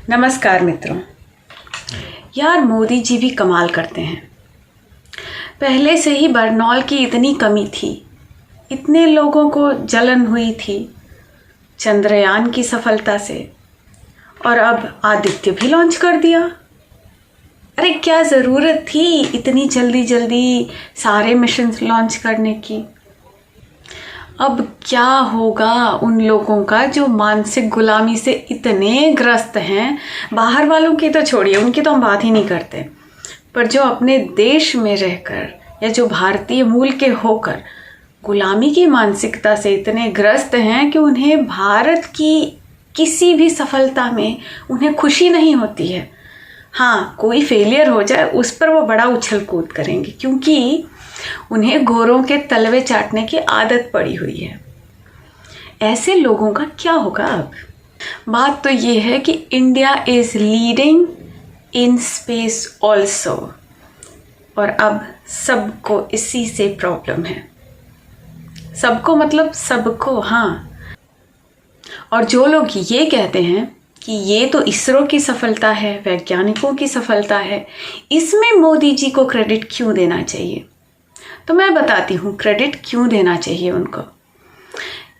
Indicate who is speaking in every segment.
Speaker 1: नमस्कार मित्रों। यार मोदी जी भी कमाल करते हैं। पहले से ही बरनौल की इतनी कमी थी, इतने लोगों को जलन हुई थी चंद्रयान की सफलता से, और अब आदित्य भी लॉन्च कर दिया। अरे क्या ज़रूरत थी इतनी जल्दी जल्दी सारे मिशन लॉन्च करने की। अब क्या होगा उन लोगों का जो मानसिक गुलामी से इतने ग्रस्त हैं। बाहर वालों की तो छोड़िए, उनकी तो हम बात ही नहीं करते, पर जो अपने देश में रहकर या जो भारतीय मूल के होकर गुलामी की मानसिकता से इतने ग्रस्त हैं कि उन्हें भारत की किसी भी सफलता में उन्हें खुशी नहीं होती है। हाँ, कोई फेलियर हो जाए उस पर वो बड़ा उछल कूद करेंगे, क्योंकि उन्हें गोरों के तलवे चाटने की आदत पड़ी हुई है। ऐसे लोगों का क्या होगा अब? बात तो ये है कि India is leading in space also, और अब सबको इसी से प्रॉब्लम है। सबको मतलब सबको, हाँ। और जो लोग ये कहते हैं कि ये तो इसरो की सफलता है, वैज्ञानिकों की सफलता है, इसमें मोदी जी को क्रेडिट क्यों देना चाहिए, तो मैं बताती हूँ क्रेडिट क्यों देना चाहिए उनको।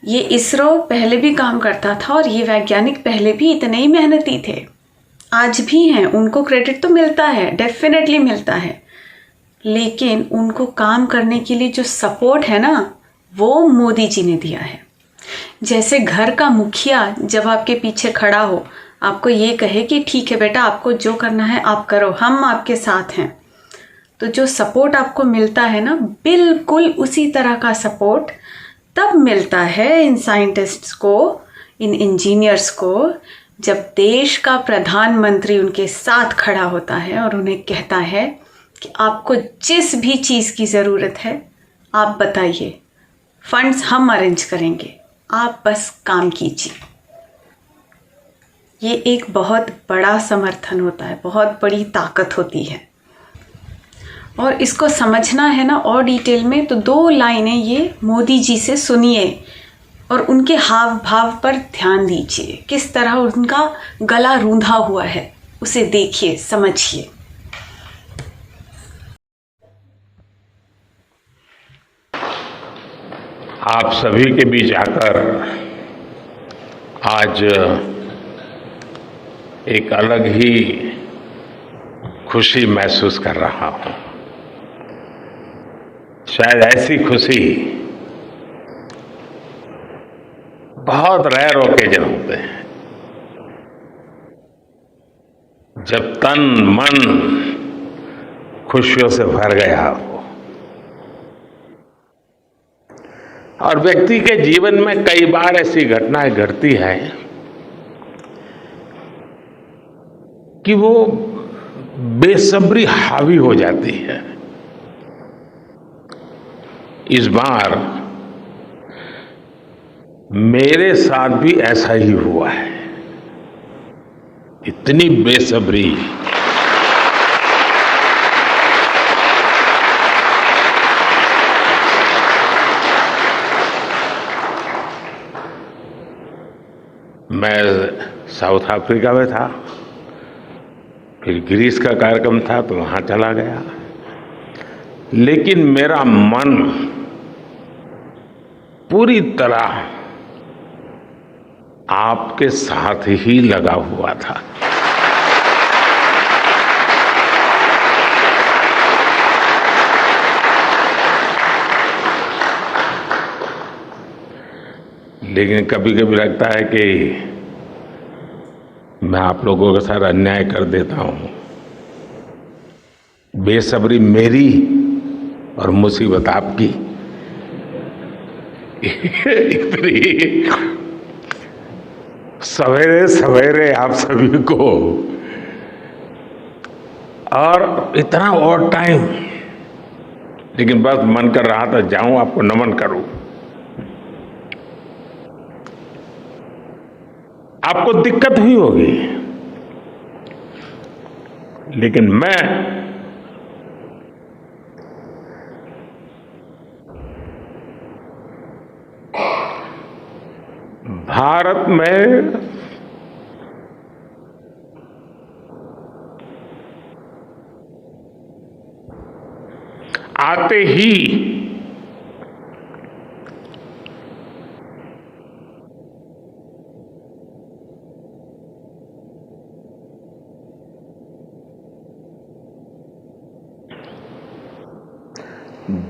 Speaker 1: ये इसरो पहले भी काम करता था और ये वैज्ञानिक पहले भी इतने ही मेहनती थे, आज भी हैं। उनको क्रेडिट तो मिलता है, डेफिनेटली मिलता है, लेकिन उनको काम करने के लिए जो सपोर्ट है ना, वो मोदी जी ने दिया है। जैसे घर का मुखिया जब आपके पीछे खड़ा हो, आपको ये कहे कि ठीक है बेटा, आपको जो करना है आप करो, हम आपके साथ हैं, तो जो सपोर्ट आपको मिलता है ना, बिल्कुल उसी तरह का सपोर्ट तब मिलता है इन साइंटिस्ट्स को, इन इंजीनियर्स को, जब देश का प्रधानमंत्री उनके साथ खड़ा होता है और उन्हें कहता है कि आपको जिस भी चीज़ की ज़रूरत है आप बताइए, फंड्स हम अरेंज करेंगे, आप बस काम कीजिए। ये एक बहुत बड़ा समर्थन होता है, बहुत बड़ी ताकत होती है। और इसको समझना है ना और डिटेल में, तो 2 लाइनें ये मोदी जी से सुनिए और उनके हाव भाव पर ध्यान दीजिए। किस तरह उनका गला रूंधा हुआ है उसे देखिए, समझिए।
Speaker 2: आप सभी के बीच आकर आज एक अलग ही खुशी महसूस कर रहा हूं। शायद ऐसी खुशी बहुत रेयर ओकेजन होते हैं जब तन मन खुशियों से भर गया हो। और व्यक्ति के जीवन में कई बार ऐसी घटनाएं घटती हैं कि वो बेसब्री हावी हो जाती है। इस बार मेरे साथ भी ऐसा ही हुआ है। इतनी बेसब्री, मैं साउथ अफ्रीका में था, फिर ग्रीस का कार्यक्रम था तो वहां चला गया, लेकिन मेरा मन पूरी तरह आपके साथ ही लगा हुआ था। लेकिन कभी कभी लगता है कि मैं आप लोगों के साथ अन्याय कर देता हूं। बेसब्री मेरी और मुसीबत आपकी। इतनी सवेरे सवेरे आप सभी को, और इतना और टाइम, लेकिन बस मन कर रहा था जाऊं आपको नमन करूं। आपको दिक्कत हुई होगी, लेकिन मैं भारत में आते ही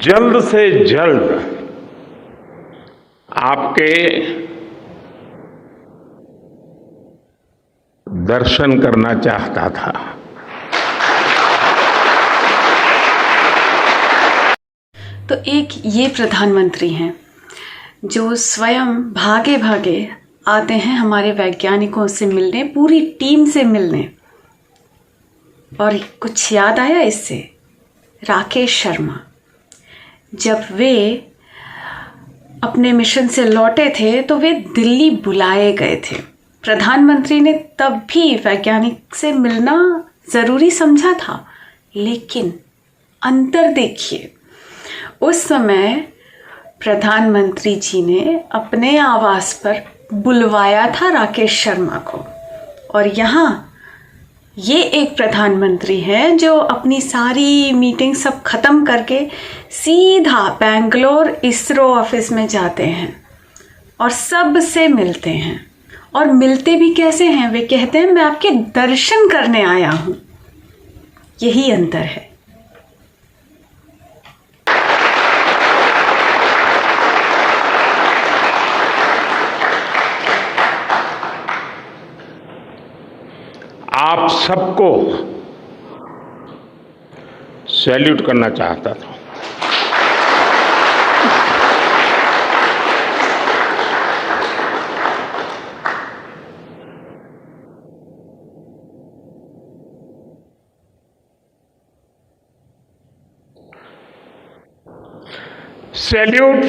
Speaker 2: जल्द से जल्द आपके दर्शन करना चाहता था।
Speaker 1: तो एक ये प्रधानमंत्री हैं जो स्वयं भागे भागे आते हैं हमारे वैज्ञानिकों से मिलने, पूरी टीम से मिलने। और कुछ याद आया इससे, राकेश शर्मा जब वे अपने मिशन से लौटे थे तो वे दिल्ली बुलाए गए थे। प्रधानमंत्री ने तब भी वैज्ञानिक से मिलना ज़रूरी समझा था, लेकिन अंतर देखिए, उस समय प्रधानमंत्री जी ने अपने आवास पर बुलवाया था राकेश शर्मा को, और यहाँ ये एक प्रधानमंत्री हैं जो अपनी सारी मीटिंग सब खत्म करके सीधा बेंगलोर इसरो ऑफिस में जाते हैं और सबसे मिलते हैं। और मिलते भी कैसे हैं, वे कहते हैं मैं आपके दर्शन करने आया हूं। यही अंतर है।
Speaker 2: आप सबको सैल्यूट करना चाहता था। सैल्यूट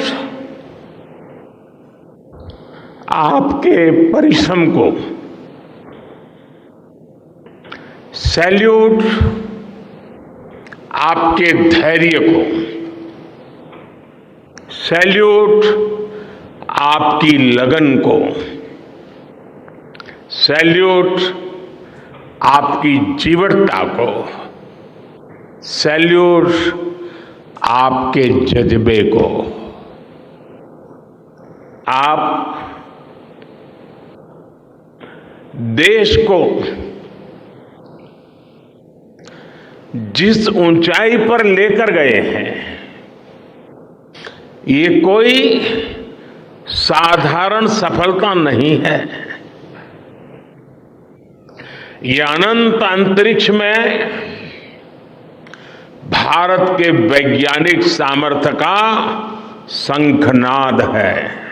Speaker 2: आपके परिश्रम को, सैल्यूट आपके धैर्य को, सैल्यूट आपकी लगन को, सैल्यूट आपकी जीवटता को, सैल्यूट आपके जज्बे को। आप देश को जिस ऊंचाई पर लेकर गए हैं, ये कोई साधारण सफलता नहीं है। ये अनंत अंतरिक्ष में भारत के वैज्ञानिक सामर्थ्य का शंखनाद है।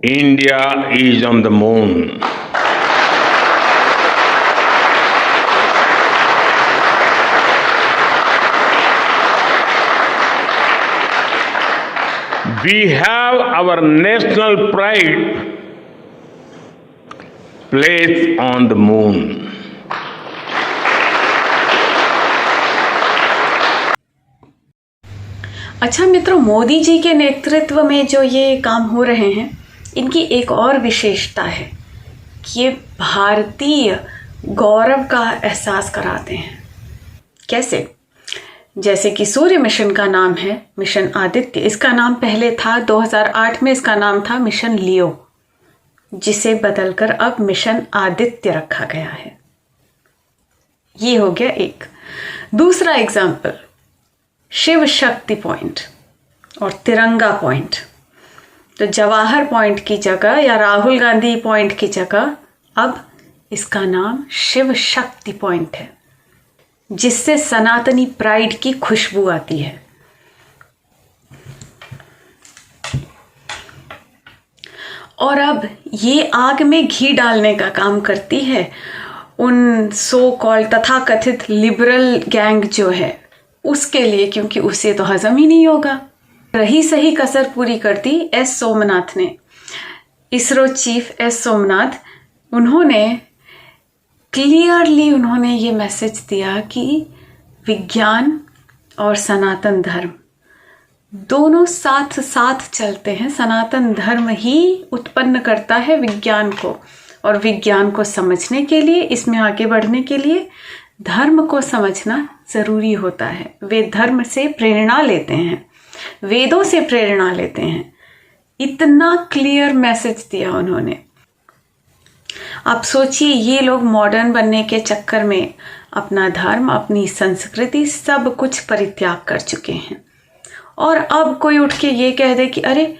Speaker 2: India is on the moon. We have our national pride placed on the moon.
Speaker 1: अच्छा मित्रों, मोदी जी के नेतृत्व में जो ये काम हो रहे हैं, इनकी एक और विशेषता है कि ये भारतीय गौरव का एहसास कराते हैं। कैसे? जैसे कि सूर्य मिशन का नाम है मिशन आदित्य। इसका नाम पहले था 2008 में इसका नाम था मिशन लियो, जिसे बदलकर अब मिशन आदित्य रखा गया है। ये हो गया एक। दूसरा एग्जाम्पल, शिव शक्ति पॉइंट और तिरंगा पॉइंट। तो जवाहर पॉइंट की जगह या राहुल गांधी पॉइंट की जगह अब इसका नाम शिव शक्ति पॉइंट है, जिससे सनातनी प्राइड की खुशबू आती है। और अब ये आग में घी डालने का काम करती है उन सो कॉल्ड तथाकथित लिबरल गैंग जो है उसके लिए, क्योंकि उससे तो हजम ही नहीं होगा। रही सही कसर पूरी कर दी एस सोमनाथ ने, इसरो चीफ एस सोमनाथ। उन्होंने क्लियरली ये मैसेज दिया कि विज्ञान और सनातन धर्म दोनों साथ साथ चलते हैं। सनातन धर्म ही उत्पन्न करता है विज्ञान को, और विज्ञान को समझने के लिए, इसमें आगे बढ़ने के लिए धर्म को समझना ज़रूरी होता है। वे धर्म से प्रेरणा लेते हैं, वेदों से प्रेरणा लेते हैं। इतना क्लियर मैसेज दिया उन्होंने। आप सोचिए, ये लोग मॉडर्न बनने के चक्कर में अपना धर्म, अपनी संस्कृति सब कुछ परित्याग कर चुके हैं, और अब कोई उठ के ये कह दे कि अरे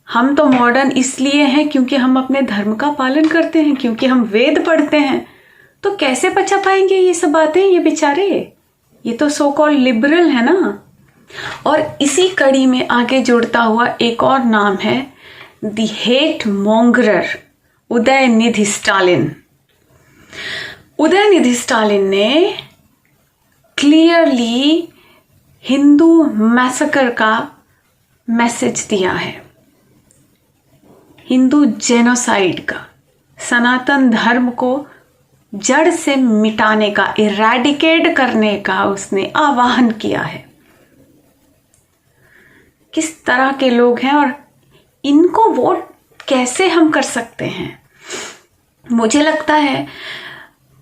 Speaker 1: हम तो मॉडर्न इसलिए हैं क्योंकि हम अपने धर्म का पालन करते हैं, क्योंकि हम वेद पढ़ते हैं, तो कैसे पचा पाएंगे ये सब बातें ये बेचारे? ये तो सो कॉल्ड लिबरल है ना। और इसी कड़ी में आगे जुड़ता हुआ एक और नाम है the hate monger, Udhayanidhi Stalin. Udhayanidhi Stalin ने क्लियरली हिंदू मैसेकर का मैसेज दिया है, हिंदू जेनोसाइड का, सनातन धर्म को जड़ से मिटाने का, इरेडिकेट करने का उसने आह्वान किया है। किस तरह के लोग हैं और इनको वोट कैसे हम कर सकते हैं? मुझे लगता है,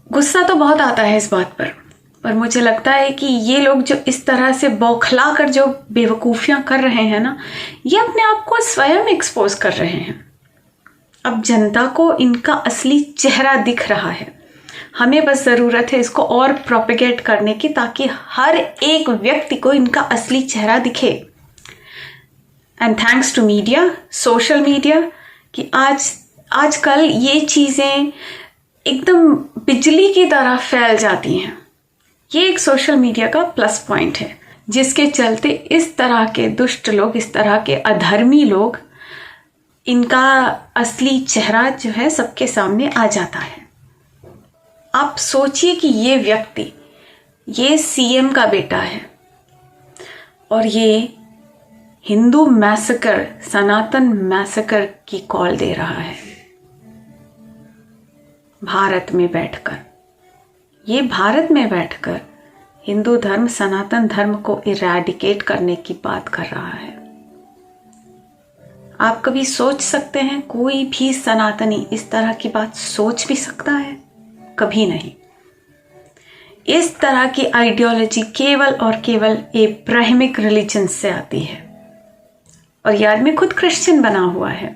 Speaker 1: गुस्सा तो बहुत आता है इस बात पर मुझे लगता है कि ये लोग जो इस तरह से बौखला कर जो बेवकूफ़ियां कर रहे हैं ना, ये अपने आप को स्वयं एक्सपोज कर रहे हैं। अब जनता को इनका असली चेहरा दिख रहा है। हमें बस ज़रूरत है इसको और प्रोपेगेट करने की, ताकि हर एक व्यक्ति को इनका असली चेहरा दिखे। And thanks to media, social media, कि आजकल ये चीज़ें एकदम बिजली की तरह फैल जाती हैं। ये एक सोशल मीडिया का प्लस पॉइंट है, जिसके चलते इस तरह के दुष्ट लोग, इस तरह के अधर्मी लोग, इनका असली चेहरा जो है सबके सामने आ जाता है। आप सोचिए कि ये व्यक्ति, ये सीएम का बेटा है और ये हिंदू मैसेकर, सनातन मैसेकर की कॉल दे रहा है भारत में बैठकर। ये भारत में बैठकर हिंदू धर्म, सनातन धर्म को इरेडिकेट करने की बात कर रहा है। आप कभी सोच सकते हैं कोई भी सनातनी इस तरह की बात सोच भी सकता है? कभी नहीं। इस तरह की आइडियोलॉजी केवल और केवल एब्राहमिक रिलीजन से आती है, और ये आदमी खुद क्रिश्चियन बना हुआ है।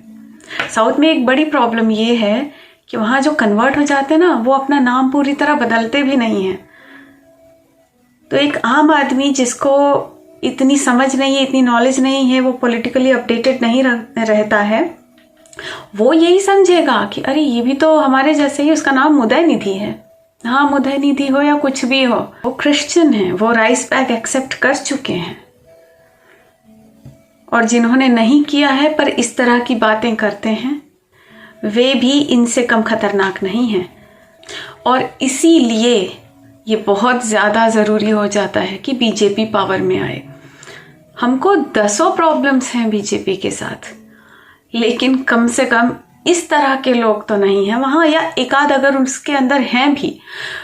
Speaker 1: साउथ में एक बड़ी प्रॉब्लम ये है कि वहाँ जो कन्वर्ट हो जाते हैं ना, वो अपना नाम पूरी तरह बदलते भी नहीं हैं। तो एक आम आदमी जिसको इतनी समझ नहीं है, इतनी नॉलेज नहीं है, वो पॉलिटिकली अपडेटेड नहीं रहता है, वो यही समझेगा कि अरे ये भी तो हमारे जैसे ही, उसका नाम उदयनिधि है। हाँ, उदयनिधि हो या कुछ भी हो, वो क्रिश्चियन है, वो राइस बैग एक्सेप्ट कर चुके हैं। और जिन्होंने नहीं किया है पर इस तरह की बातें करते हैं, वे भी इनसे कम खतरनाक नहीं हैं। और इसीलिए ये बहुत ज़्यादा ज़रूरी हो जाता है कि बीजेपी पावर में आए। हमको दसों प्रॉब्लम्स हैं बीजेपी के साथ, लेकिन कम से कम इस तरह के लोग तो नहीं हैं वहाँ, या एक आध अगर उसके अंदर हैं भी,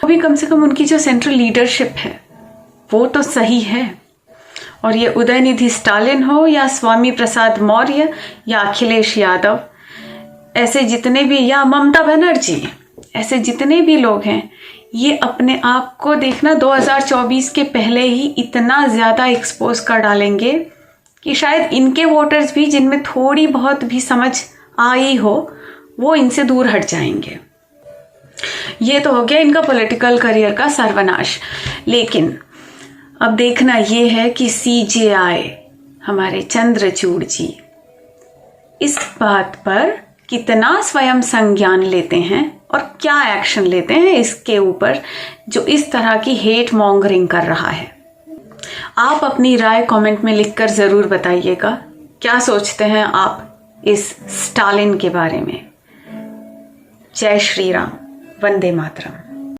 Speaker 1: वो भी कम से कम उनकी जो सेंट्रल लीडरशिप है वो तो सही है। और ये उदयनिधि स्टालिन हो या स्वामी प्रसाद मौर्य या अखिलेश यादव, ऐसे जितने भी, या ममता बनर्जी, ऐसे जितने भी लोग हैं, ये अपने आप को देखना 2024 के पहले ही इतना ज़्यादा एक्सपोज कर डालेंगे कि शायद इनके वोटर्स भी, जिनमें थोड़ी बहुत भी समझ आई हो, वो इनसे दूर हट जाएंगे। ये तो हो गया इनका पॉलिटिकल करियर का सर्वनाश। लेकिन अब देखना ये है कि CJI, हमारे चंद्रचूड़ जी, इस बात पर कितना स्वयं संज्ञान लेते हैं और क्या एक्शन लेते हैं इसके ऊपर, जो इस तरह की हेट मॉन्गरिंग कर रहा है। आप अपनी राय कमेंट में लिखकर ज़रूर बताइएगा। क्या सोचते हैं आप इस स्टालिन के बारे में? जय श्री राम, वंदे मातरम।